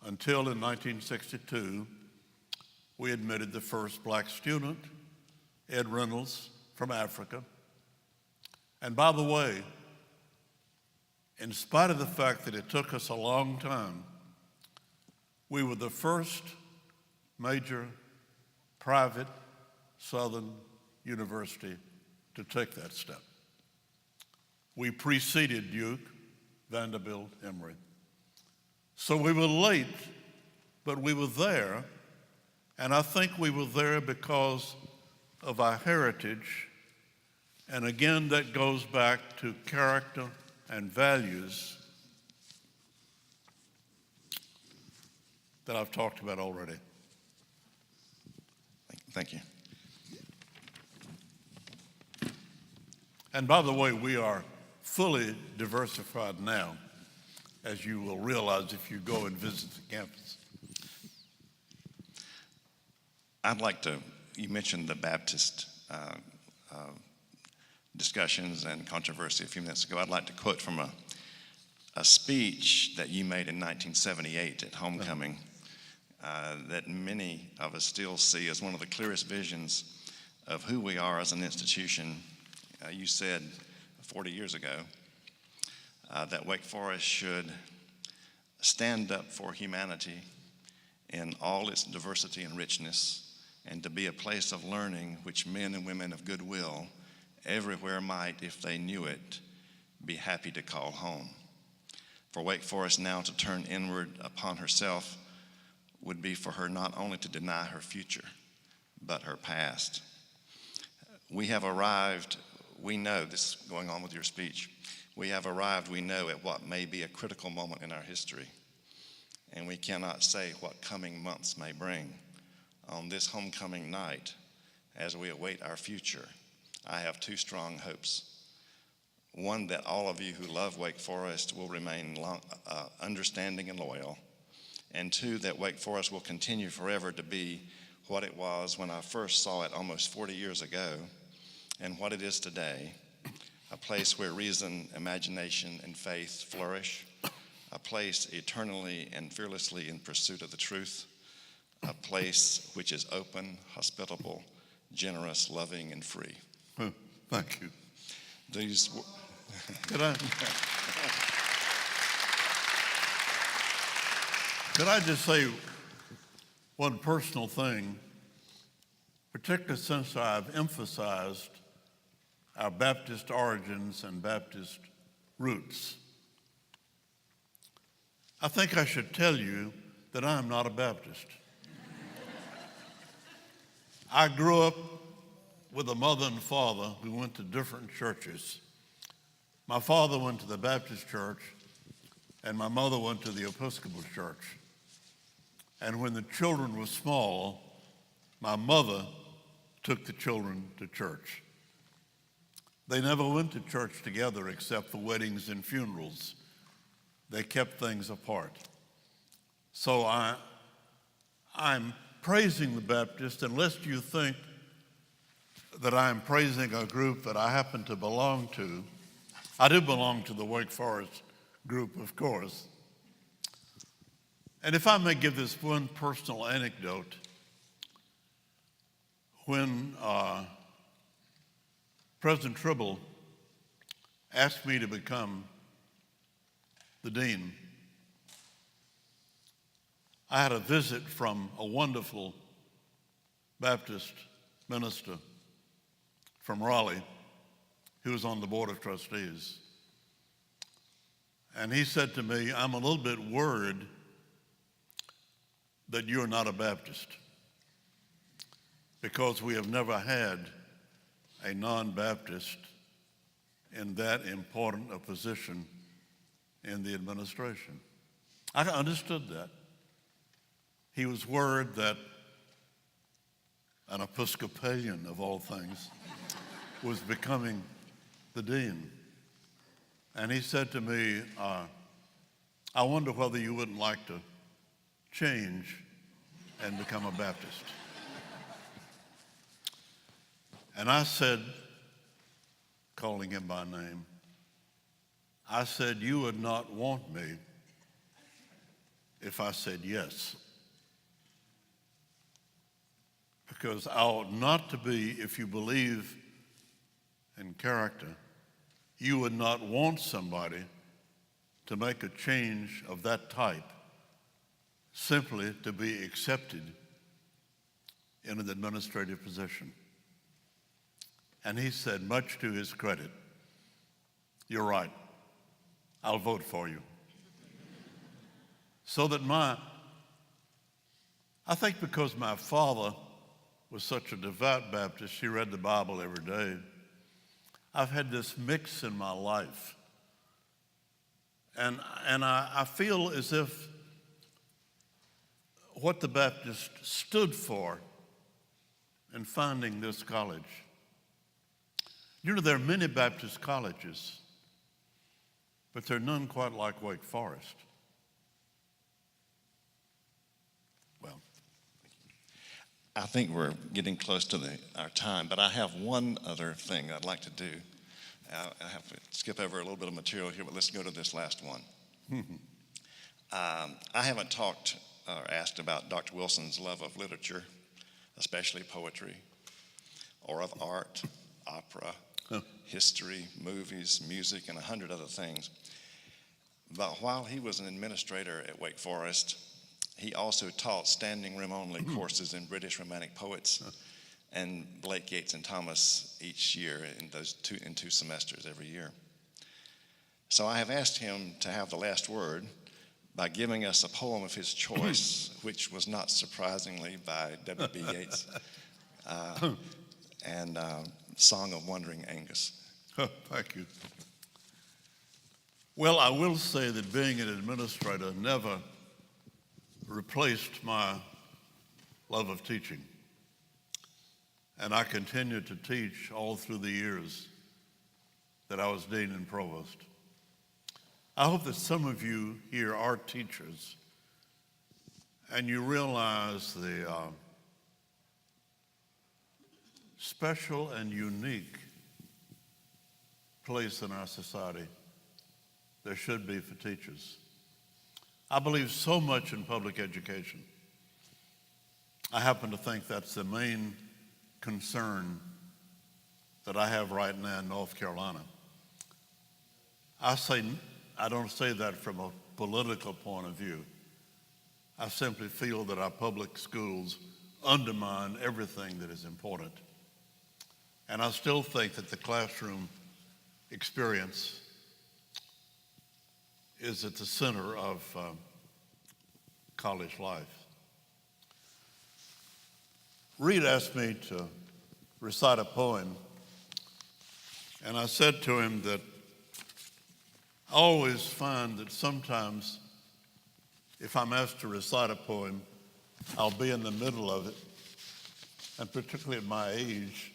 until in 1962, we admitted the first black student, Ed Reynolds, from Africa. And by the way, in spite of the fact that it took us a long time, we were the first major private Southern university to take that step. We preceded Duke, Vanderbilt, Emory. So we were late, but we were there, and I think we were there because of our heritage. And again, that goes back to character and values that I've talked about already. Thank you. And by the way, we are fully diversified now, as you will realize if you go and visit the campus. I'd like to, you mentioned the Baptist discussions and controversy a few minutes ago. I'd like to quote from a speech that you made in 1978 at homecoming that many of us still see as one of the clearest visions of who we are as an institution. You said 40 years ago that Wake Forest should stand up for humanity in all its diversity and richness, and to be a place of learning which men and women of goodwill everywhere might, if they knew it, be happy to call home. For Wake Forest now to turn inward upon herself would be for her not only to deny her future, but her past. We have arrived, we know, this is going on with your speech, we have arrived, we know, at what may be a critical moment in our history, and we cannot say what coming months may bring. On this homecoming night, as we await our future, I have two strong hopes. One, that all of you who love Wake Forest will remain understanding and loyal. And two, that Wake Forest will continue forever to be what it was when I first saw it almost 40 years ago, and what it is today, a place where reason, imagination, and faith flourish, a place eternally and fearlessly in pursuit of the truth, a place which is open, hospitable, generous, loving, and free. Thank you. These. Could I just say one personal thing, particularly since I've emphasized our Baptist origins and Baptist roots. I think I should tell you that I am not a Baptist. I grew up with a mother and father who went to different churches. My father went to the Baptist church, and my mother went to the Episcopal church. And when the children were small, my mother took the children to church. They never went to church together except for weddings and funerals. They kept things apart. So I'm praising the Baptist, unless you think that I'm praising a group that I happen to belong to. I do belong to the Wake Forest group, of course. And if I may give this one personal anecdote, when President Tribble asked me to become the dean, I had a visit from a wonderful Baptist minister from Raleigh who was on the Board of Trustees. And he said to me, I'm a little bit worried that you're not a Baptist because we have never had a non-Baptist in that important a position in the administration. I understood that. He was worried that an Episcopalian, of all things, was becoming the dean. And he said to me, I wonder whether you wouldn't like to change and become a Baptist. And I said, calling him by name, I said, you would not want me if I said yes. Because I ought not to be, if you believe in character, you would not want somebody to make a change of that type simply to be accepted in an administrative position. And he said, much to his credit, you're right, I'll vote for you. So that I think because my father was such a devout Baptist, he read the Bible every day, I've had this mix in my life. And I feel as if what the Baptist stood for in founding this college. You know, there are many Baptist colleges, but there are none quite like Wake Forest. Well, I think we're getting close to our time, but I have one other thing I'd like to do. I have to skip over a little bit of material here, but let's go to this last one. I haven't talked or asked about Dr. Wilson's love of literature, especially poetry, or of art, opera, history, movies, music, and 100 other things. But while he was an administrator at Wake Forest, he also taught standing room only courses in British Romantic poets and Blake, Yeats, and Thomas each year in two semesters every year. So I have asked him to have the last word by giving us a poem of his choice, which was not surprisingly by W.B. Yeats, and Song of Wandering Angus. Thank you. Well, I will say that being an administrator never replaced my love of teaching. And I continued to teach all through the years that I was dean and provost. I hope that some of you here are teachers and you realize the special and unique place in our society there should be for teachers. I believe so much in public education. I happen to think that's the main concern that I have right now in North Carolina. I don't say that from a political point of view. I simply feel that our public schools undermine everything that is important. And I still think that the classroom experience is at the center of college life. Reid asked me to recite a poem, and I said to him that I always find that sometimes if I'm asked to recite a poem, I'll be in the middle of it, and particularly at my age,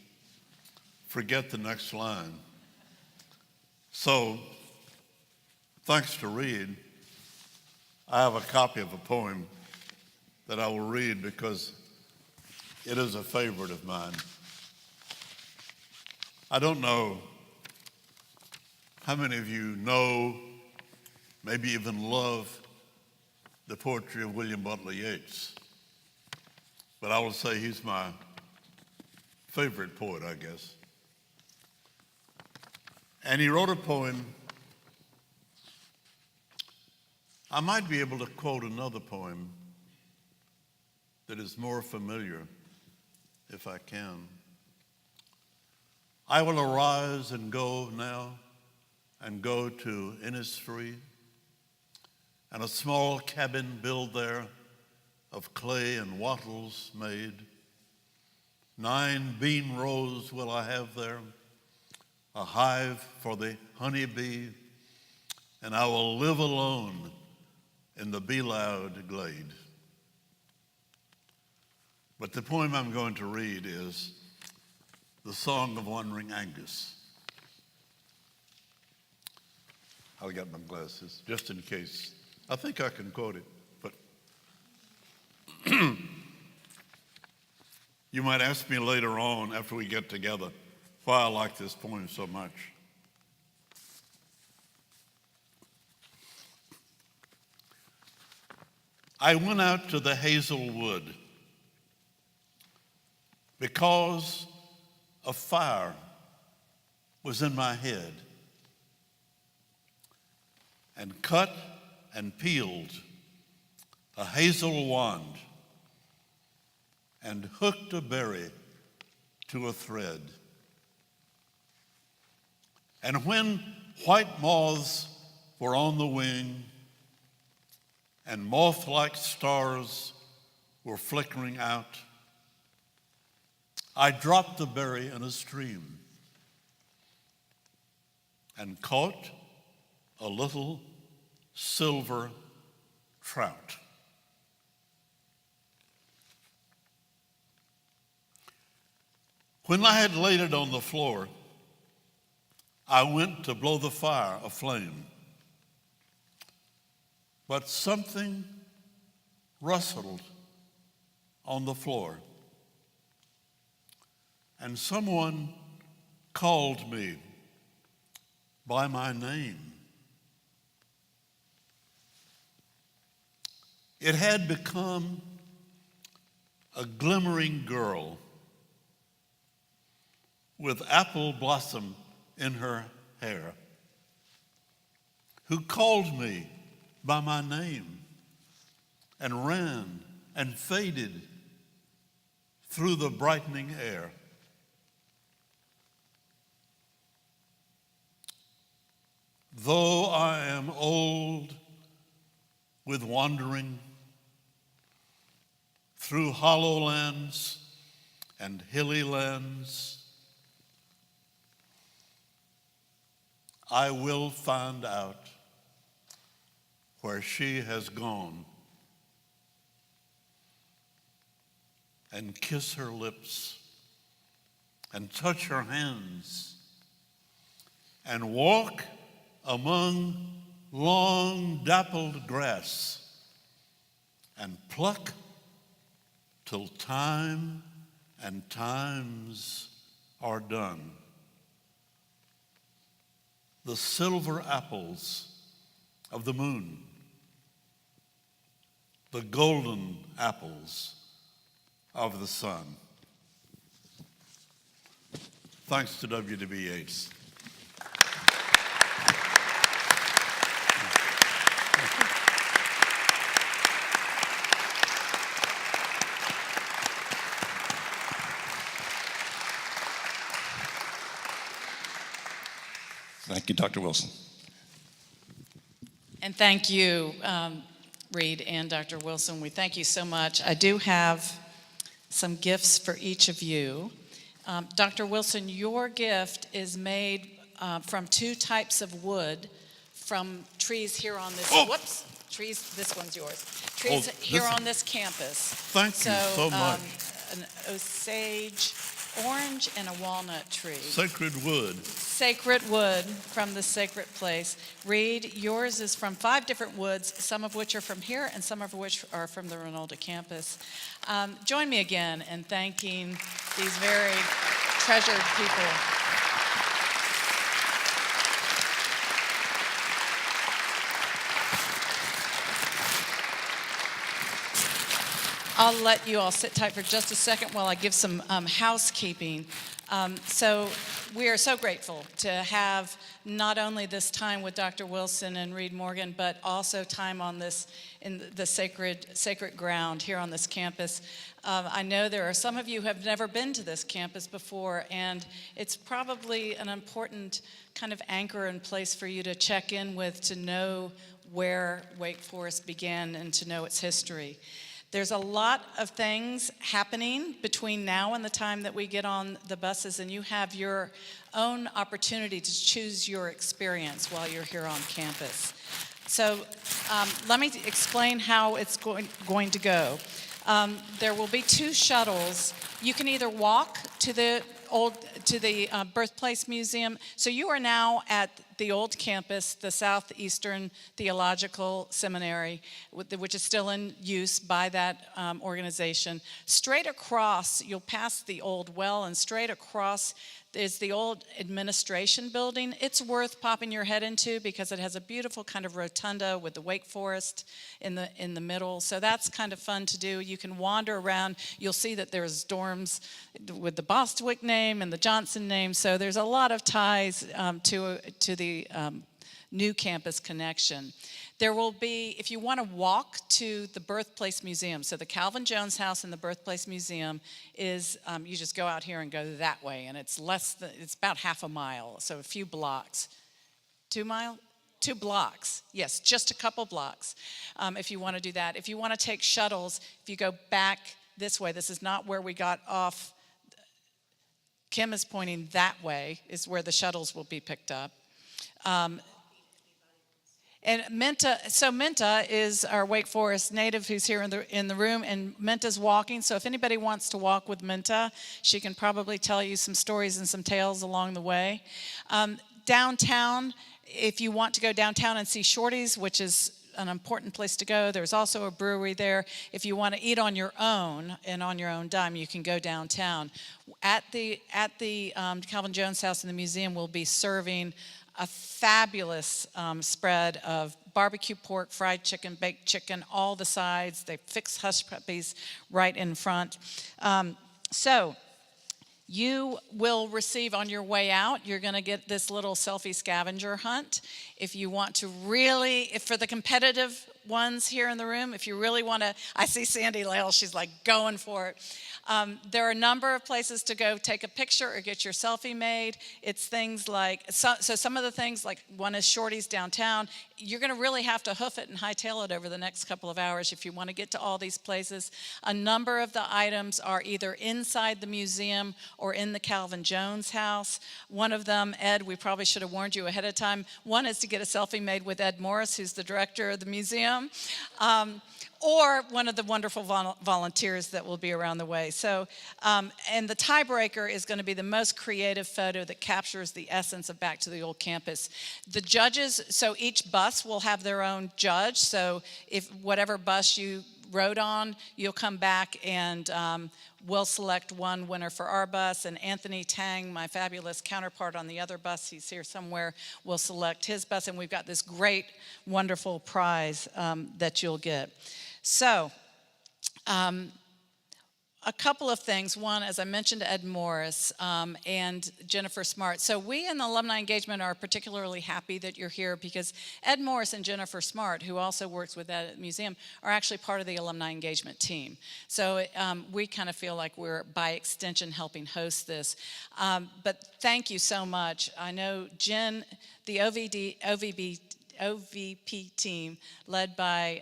forget the next line. So, thanks to Reid, I have a copy of a poem that I will read because it is a favorite of mine. I don't know how many of you know, maybe even love, the poetry of William Butler Yeats, but I will say he's my favorite poet, I guess. And he wrote a poem. I might be able to quote another poem that is more familiar, if I can. I will arise and go now, and go to Innisfree, and a small cabin build there, of clay and wattles made. 9 bean rows will I have there, a hive for the honeybee, and I will live alone in the be-loud glade. But the poem I'm going to read is the Song of Wandering Angus. I'll get my glasses, just in case. I think I can quote it, but you might ask me later on, after we get together, why I like this poem so much. I went out to the hazel wood because a fire was in my head, and cut and peeled a hazel wand and hooked a berry to a thread. And when white moths were on the wing and moth-like stars were flickering out, I dropped the berry in a stream and caught a little silver trout. When I had laid it on the floor, I went to blow the fire aflame. But something rustled on the floor, and someone called me by my name. It had become a glimmering girl with apple blossom in her hair, who called me by my name and ran and faded through the brightening air. Though I am old with wandering through hollow lands and hilly lands, I will find out where she has gone and kiss her lips and touch her hands and walk among long dappled grass and pluck till time and times are done the silver apples of the moon, the golden apples of the sun. Thanks to W.D.B. Yeats. Thank you, Dr. Wilson. And thank you, Reid and Dr. Wilson. We thank you so much. I do have some gifts for each of you. Dr. Wilson, your gift is made from 2 types of wood from trees here on this, trees, this one's yours. Trees here on this campus. Thank you so much. An Osage orange and a walnut tree. Sacred wood. Sacred wood from the sacred place. Reid, yours is from 5 different woods, some of which are from here and some of which are from the Ronalda campus. Join me again in thanking these very treasured people. I'll let you all sit tight for just a second while I give some housekeeping. So we are so grateful to have not only this time with Dr. Wilson and Reid Morgan, but also time on this in the sacred ground here on this campus. I know there are some of you who have never been to this campus before, and it's probably an important kind of anchor and place for you to check in with, to know where Wake Forest began and to know its history. There's a lot of things happening between now and the time that we get on the buses, and you have your own opportunity to choose your experience while you're here on campus. So let me explain how it's going to go. There will be 2 shuttles. You can either walk to the Birthplace Museum. So you are now at the old campus, the Southeastern Theological Seminary, which is still in use by that organization. Straight across, you'll pass the old well, and straight across is the old administration building. It's worth popping your head into because it has a beautiful kind of rotunda with the Wake Forest in the middle. So that's kind of fun to do. You can wander around. You'll see that there's dorms with the Bostwick name and the Johnson name. So there's a lot of ties to the new campus connection. There will be, if you want to walk to the Birthplace Museum, so the Calvin Jones House and the Birthplace Museum is, you just go out here and go that way, and it's about half a mile, so a few blocks. 2 miles? 2 blocks, yes, just a couple blocks, if you want to do that. If you want to take shuttles, if you go back this way, this is not where we got off. Kim is pointing that way, is where the shuttles will be picked up. And Minta is our Wake Forest native who's here in the room, and Minta's walking. So if anybody wants to walk with Minta, she can probably tell you some stories and some tales along the way. Downtown, if you want to go downtown and see Shorty's, which is an important place to go. There's also a brewery there. If you want to eat on your own and on your own dime, you can go downtown. At the Calvin Jones House in the museum, we'll be serving a fabulous spread of barbecue pork, fried chicken, baked chicken, all the sides. They fix hush puppies right in front. So you will receive on your way out, you're going to get this little selfie scavenger hunt. If you want to really, if for the competitive ones here in the room, if you really want to, I see Sandy Lale, she's like going for it. There are a number of places to go take a picture or get your selfie made. It's things like, so some of the things, like one is Shorty's downtown. You're going to really have to hoof it and hightail it over the next couple of hours if you want to get to all these places. A number of the items are either inside the museum or in the Calvin Jones house. One of them, Ed, we probably should have warned you ahead of time. One is to get a selfie made with Ed Morris, who's the director of the museum. Or one of the wonderful volunteers that will be around the way. So, and the tiebreaker is going to be the most creative photo that captures the essence of Back to the Old Campus. The judges, so each bus will have their own judge. So if whatever bus you rode on, you'll come back and we'll select one winner for our bus. And Anthony Tang, my fabulous counterpart on the other bus, he's here somewhere, will select his bus. And we've got this great, wonderful prize that you'll get. So, a couple of things. One, as I mentioned, Ed Morris and Jennifer Smart. So we in the Alumni Engagement are particularly happy that you're here because Ed Morris and Jennifer Smart, who also works with Ed at the museum, are actually part of the Alumni Engagement team. So we kind of feel like we're, by extension, helping host this. But thank you so much. I know Jen, the OVP team, led by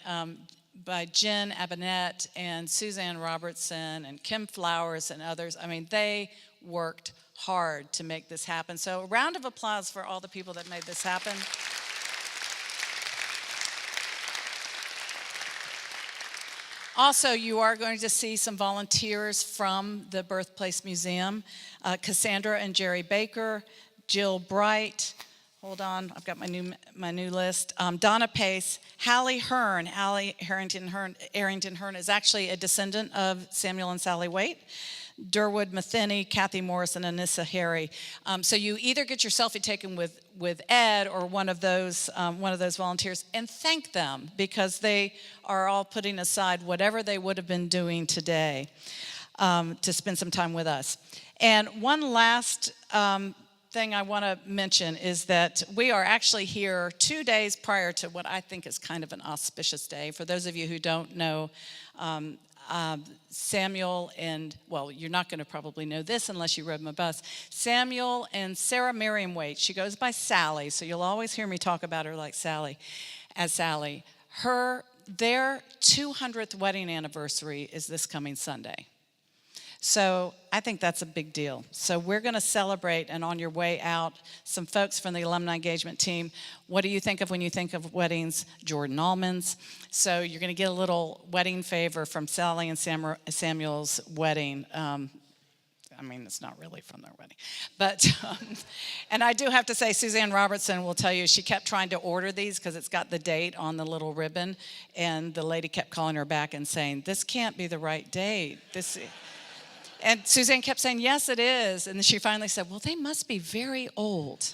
Jen Abinette and Suzanne Robertson and Kim Flowers and others. I mean, they worked hard to make this happen. So a round of applause for all the people that made this happen. Also, you are going to see some volunteers from the Birthplace Museum. Cassandra and Jerry Baker, Jill Bright, hold on, I've got my new list. Donna Pace, Hallie Hearn. Hallie Arrington Hearn is actually a descendant of Samuel and Sally Waite. Durwood Matheny, Kathy Morris, and Anissa Harry. So you either get your selfie taken with Ed or one of those volunteers, and thank them because they are all putting aside whatever they would have been doing today to spend some time with us. And one last thing I want to mention is that we are actually here 2 days prior to what I think is kind of an auspicious day. For those of you who don't know, Samuel and, well, you're not going to probably know this unless you rode my bus. Samuel and Sarah Merriam-Waite, she goes by Sally, so you'll always hear me talk about her like Sally, as Sally. Their 200th wedding anniversary is this coming Sunday. So I think that's a big deal. So we're going to celebrate, and on your way out, some folks from the alumni engagement team, what do you think of when you think of weddings? Jordan almonds. So you're going to get a little wedding favor from Sally and Samuel's wedding. I mean, it's not really from their wedding. But, and I do have to say, Suzanne Robertson will tell you, she kept trying to order these because it's got the date on the little ribbon. And the lady kept calling her back and saying, this can't be the right date. And Suzanne kept saying, yes, it is. And then she finally said, well, they must be very old.